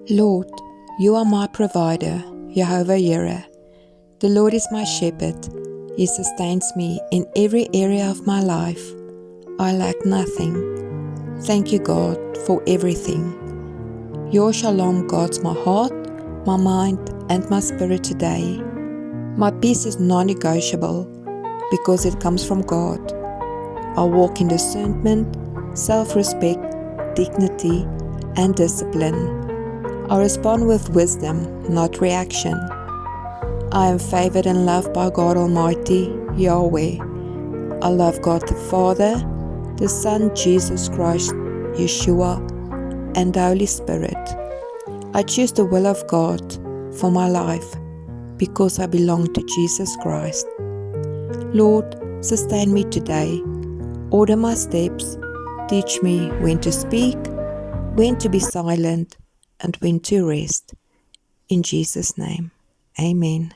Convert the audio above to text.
Lord, you are my provider, Jehovah Jireh. The Lord is my shepherd. He sustains me in every area of my life. I lack nothing. Thank you, God, for everything. Your shalom guards my heart, my mind, and my spirit today. My peace is non-negotiable because it comes from God. I walk in discernment, self-respect, dignity, and discipline. I respond with wisdom, not reaction. I am favored and loved by God Almighty, Yahweh. I love God the Father, the Son Jesus Christ, Yeshua, and the Holy Spirit. I choose the will of God for my life because I belong to Jesus Christ. Lord, sustain me today. Order my steps. Teach me when to speak, when to be silent, and when to rest. In Jesus' name, amen.